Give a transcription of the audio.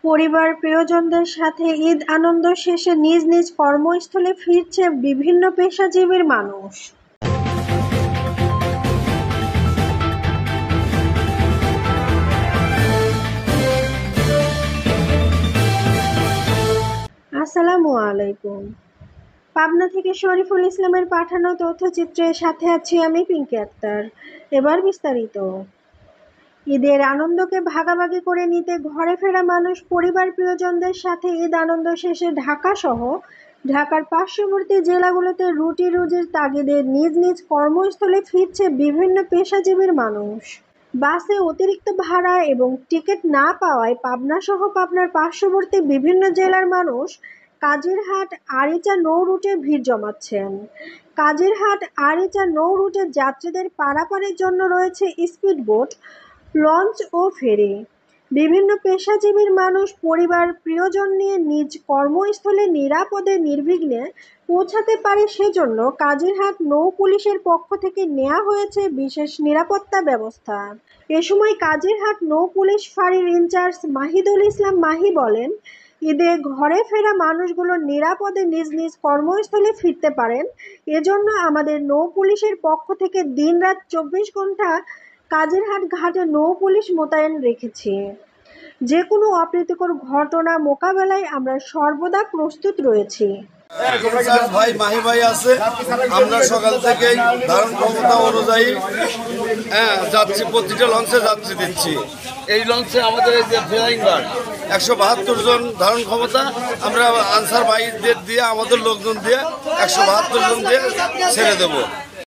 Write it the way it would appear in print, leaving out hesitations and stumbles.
পরিবার প্রিয়জনদের সাথে ঈদ আনন্দ শেষে নিজ নিজ কর্মস্থলে ফিরছে বিভিন্ন পেশাজীবীর মানুষ। আসসালামু আলাইকুম। পাবনা থেকে শরীফুল ইসলামের পাঠানো তথ্যচিত্রের সাথে আছি আমি পিঙ্কি আক্তার। এবার বিস্তারিত। ঈদের আনন্দকে ভাগাভাগি করে নিতে ঘরে ফেরা মানুষ পরিবার প্রিয়জনদের সাথে ঈদ আনন্দ শেষে ঢাকাসহ ঢাকার পার্শ্ববর্তী জেলাগুলোতে রুটি রুজির তাগিদে নিজ নিজ কর্মস্থলে ফিরছে বিভিন্ন পেশাজীবীর মানুষ। বাসে অতিরিক্ত ভাড়া এবং টিকিট না পাওয়ায় পাবনাসহ পাবনার পার্শ্ববর্তী বিভিন্ন জেলার মানুষ কাজিরহাট আরিচা নৌ রুটে ভিড় জমাচ্ছেন। কাজিরহাট আরিচা নৌ রুটের যাত্রীদের পারাপারের জন্য রয়েছে স্পিডবোট, লঞ্চ ও ফেরি। বিভিন্ন পেশাজীবীর মানুষ পরিবার প্রিয়জন নিয়ে নিজ কর্মস্থলে নিরাপদে নির্বিঘ্নে পৌঁছাতে পারে, সেজন্য কাজিরহাট নৌ পুলিশের পক্ষ থেকে নেওয়া হয়েছে বিশেষ নিরাপত্তা ব্যবস্থা। এ সময় কাজিরহাট নৌ পুলিশ ফাঁড়ির ইনচার্জ মাহিদুল ইসলাম মাহি বলেন, ঈদে ঘরে ফেরা মানুষগুলো নিরাপদে নিজ নিজ কর্মস্থলে ফিরতে পারেন, এজন্য আমাদের নৌ পুলিশের পক্ষ থেকে দিনরাত 24 ঘন্টা কাজিরহাট ঘাটে নৌ পুলিশ মোতায়েন রেখেছি। যে কোনো অপ্রীতিকর ঘটনা মোকাবেলায় আমরা সর্বদা প্রস্তুত রয়েছি। ভাই মাহি ভাই আছে, আমরা সকাল থেকেই ধারণ ক্ষমতা অনুযায়ী যাচ্ছি, প্রতিটা লঞ্চে যাত্রী দিচ্ছি। এই লঞ্চে আমাদের এই যে ফ্লাইং বার্ড 172 জন ধারণ ক্ষমতা, আমরা আনসার ভাইদের দিয়ে আমাদের লোকজন দিয়ে 172 জন দিয়ে ছেড়ে দেবো।